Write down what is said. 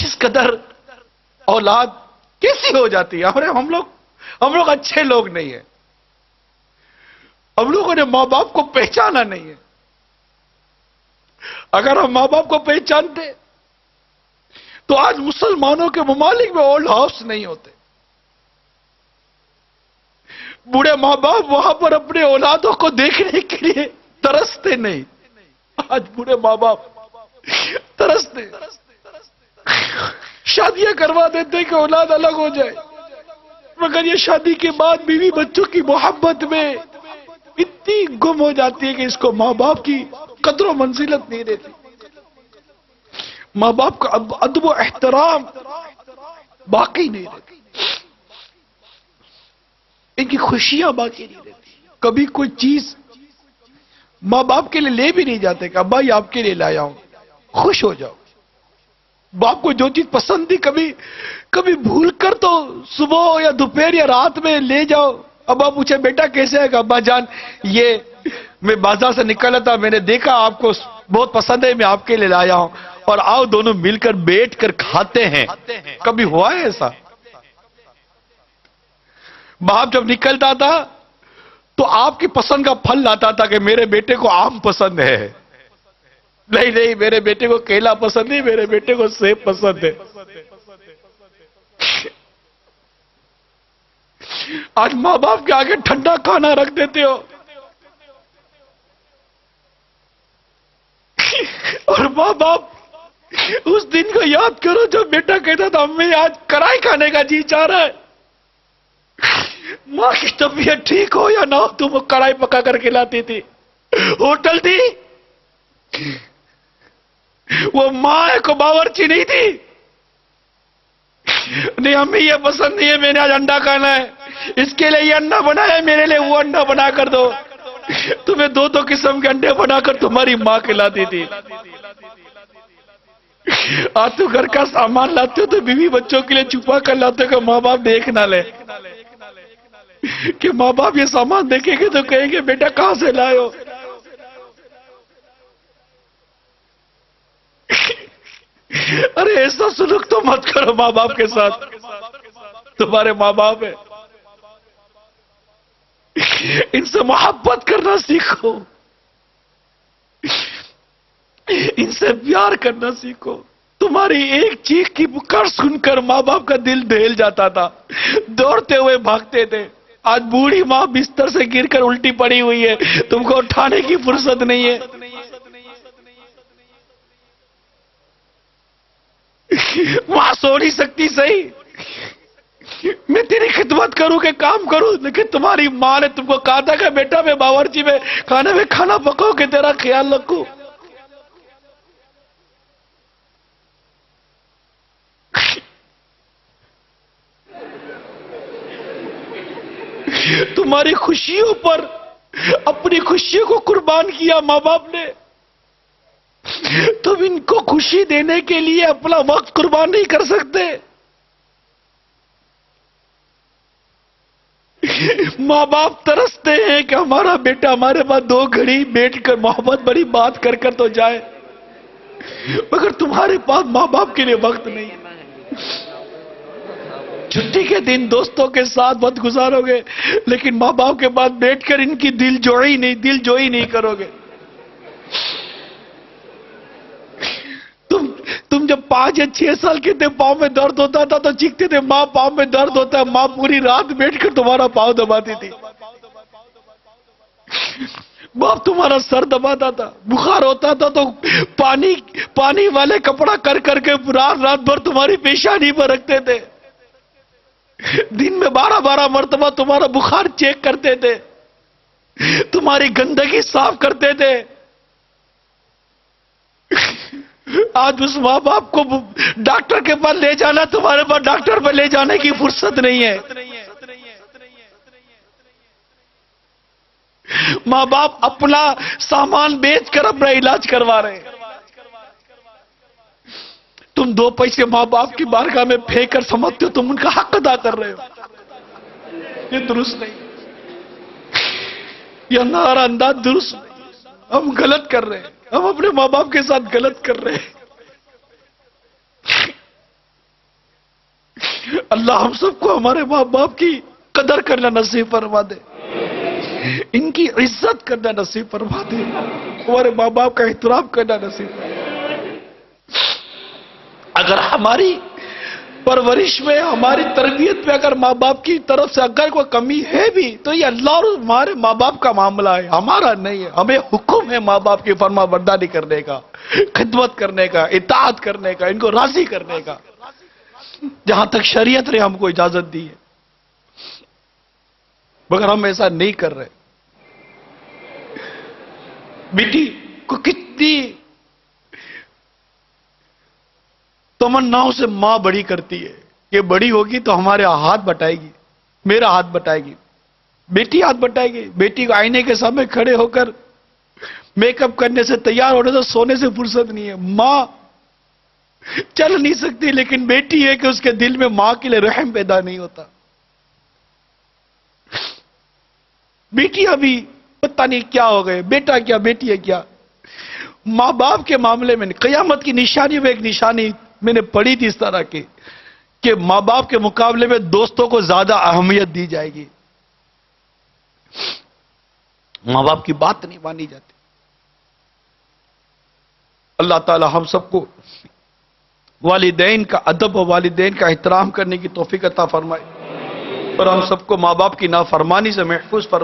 کس قدر اولاد کیسی ہو جاتی ہے. ہم لوگ اچھے لوگ نہیں ہیں. ہم لوگوں نے ماں باپ کو پہچانا نہیں ہے. اگر ہم ماں باپ کو پہچانتے تو آج مسلمانوں کے ممالک میں اولڈ ہاؤس نہیں ہوتے. بوڑھے ماں باپ وہاں پر اپنے اولادوں کو دیکھنے کے لیے ترستے نہیں. آج بوڑھے ماں باپ ترستے, شادیاں کروا دیتے کہ اولاد الگ ہو جائے, مگر یہ شادی کے بعد بیوی بچوں کی محبت میں اتنی گم ہو جاتی ہے کہ اس کو ماں باپ کی قدر و منزلت نہیں دیتی. ماں باپ کا ادب و احترام باقی نہیں رہتی, ان کی خوشیاں باقی نہیں رہتی. کبھی کوئی چیز ماں باپ کے لیے لے بھی نہیں جاتے کہ ابا یہ آپ کے لیے لایا ہوں, خوش ہو جاؤ. باپ کو جو چیز پسند تھی کبھی بھول کر تو صبح یا دوپہر یا رات میں لے جاؤ. ابا پوچھے بیٹا کیسے ہے کہ ابا جان یہ میں بازار سے نکلا تھا, میں نے دیکھا آپ کو بہت پسند ہے, میں آپ کے لیے لایا ہوں, اور آؤ دونوں مل کر بیٹھ کر کھاتے ہیں. کبھی ہوا ہے ایسا؟ باپ جب نکلتا تھا تو آپ کی پسند کا پھل لاتا تھا کہ میرے بیٹے کو آم پسند ہے, نہیں میرے بیٹے کو کیلا پسند نہیں, میرے بیٹے کو سیب پسند ہے. آج ماں باپ کے آگے ٹھنڈا کھانا رکھ دیتے ہو, اور ماں باپ اس دن کو یاد کرو جب بیٹا کہتا تھا امی آج کڑھائی کھانے کا جی چاہ رہا ہے. ماں کی طبیعت ٹھیک ہو یا نہ ہو تم کڑھائی پکا کر کھلاتی تھی. ہوٹل تھی, وہ ماں کو باورچی نہیں تھی. نہیں امی یہ پسند نہیں ہے, میں نے آج انڈا کھانا ہے, اس کے لیے یہ انڈا بنایا ہے, میرے لیے وہ انڈا بنا کر دو. تمہیں دو قسم کے انڈے بنا کر تمہاری ماں کھلاتی تھی. آج تو گھر کا سامان لاتے ہو تو بیوی بچوں کے لیے چھپا کر لاتے ہو کہ ماں باپ دیکھ نہ لے, کہ ماں باپ یہ سامان دیکھیں گے تو کہیں گے بیٹا کہاں سے لائے ہو. ارے ایسا سلوک تو مت کرو ماں باپ کے ساتھ, تمہارے ماں باپ ہے, ان سے محبت کرنا سیکھو, ان سے پیار کرنا سیکھو. تمہاری ایک چیخ کی پکار سن کر ماں باپ کا دل دہل جاتا تھا, دوڑتے ہوئے بھاگتے تھے. آج بوڑھی ماں بستر سے گر کر الٹی پڑی ہوئی ہے, تم کو اٹھانے کی فرصت نہیں ہے. ماں سو نہیں سکتی صحیح, میں تیری خدمت کروں کہ کام کروں, لیکن تمہاری ماں نے تم کو کہا تھا کہ بیٹا میں باورچی میں کھانا پکاؤ کہ تیرا خیال رکھوں. تمہاری خوشیوں پر اپنی خوشیوں کو قربان کیا ماں باپ نے, تم ان کو خوشی دینے کے لیے اپنا وقت قربان نہیں کر سکتے. ماں باپ ترستے ہیں کہ ہمارا بیٹا ہمارے پاس 2 گھڑی بیٹھ کر محبت بڑی بات کر تو جائے, مگر تمہارے پاس ماں باپ کے لیے وقت نہیں. چھٹی کے دن دوستوں کے ساتھ وقت گزارو گے, لیکن ماں باپ کے پاس بیٹھ کر ان کی دل جوئی نہیں کرو گے. تم جب 5 یا 6 سال کے تھے, پاؤں میں درد ہوتا تھا تو چیختے تھے ماں پاؤں میں درد ہوتا ہے, ماں پوری رات بیٹھ کر تمہارا پاؤں دباتی تھی. باپ تمہارا سر دباتا تھا, بخار ہوتا تھا تو پانی والے کپڑا کر کے رات بھر تمہاری پیشانی پر رکھتے تھے. دن میں 12 مرتبہ تمہارا بخار چیک کرتے تھے, تمہاری گندگی صاف کرتے تھے. آج اس ماں باپ کو ڈاکٹر کے پاس لے جانا, تمہارے پاس ڈاکٹر پہ لے جانے کی فرصت نہیں ہے. ماں باپ اپنا سامان بیچ کر اپنا علاج کروا رہے ہیں. تم 2 پیسے ماں باپ کی بارگاہ میں پھینک کر سمجھتے ہو تم ان کا حق ادا کر رہے ہو. یہ درست نہیں, یہ ہمارا انداز درست نہیں. ہم غلط کر رہے ہیں, ہم اپنے ماں باپ کے ساتھ غلط کر رہے ہیں. اللہ ہم سب کو ہمارے ماں باپ کی قدر کرنا نصیب فرما دے، ان کی عزت کرنا نصیب فرما دے، ہمارے ماں باپ کا احترام کرنا نصیب فرما دے۔ اگر ہماری پرورش میں، ہماری تربیت میں اگر ماں باپ کی طرف سے اگر کوئی کمی ہے بھی تو یہ اللہ اور ہمارے ماں باپ کا معاملہ ہے، ہمارا نہیں ہے۔ ہمیں حکم ہے ماں باپ کی فرما برداری کرنے کا، خدمت کرنے کا، اطاعت کرنے کا، ان کو راضی کرنے کا، جہاں تک شریعت نے ہم کو اجازت دی ہے، مگر ہم ایسا نہیں کر رہے۔ بیٹی کو کتنی تمناؤں سے ماں بڑی کرتی ہے، یہ بڑی ہوگی تو ہمارے ہاتھ بٹائے گی، میرا ہاتھ بٹائے گی، بیٹی ہاتھ بٹائے گی۔ بیٹی کو آئینے کے سامنے کھڑے ہو کر میک اپ کرنے سے، تیار ہونے سے، سونے سے فرصت نہیں ہے۔ ماں چل نہیں سکتی، لیکن بیٹی ہے کہ اس کے دل میں ماں کے لیے رحم پیدا نہیں ہوتا۔ بیٹی ابھی پتہ نہیں کیا ہو گئے، بیٹا کیا بیٹی ہے کیا۔ ماں باپ کے معاملے میں قیامت کی نشانی میں ایک نشانی میں نے پڑھی تھی اس طرح کی کہ ماں باپ کے مقابلے میں دوستوں کو زیادہ اہمیت دی جائے گی، ماں باپ کی بات نہیں مانی جاتی۔ اللہ تعالی ہم سب کو والدین کا ادب و والدین کا احترام کرنے کی توفیق عطا فرمائے، اور ہم سب کو ماں باپ کی نافرمانی سے محفوظ فرمائے۔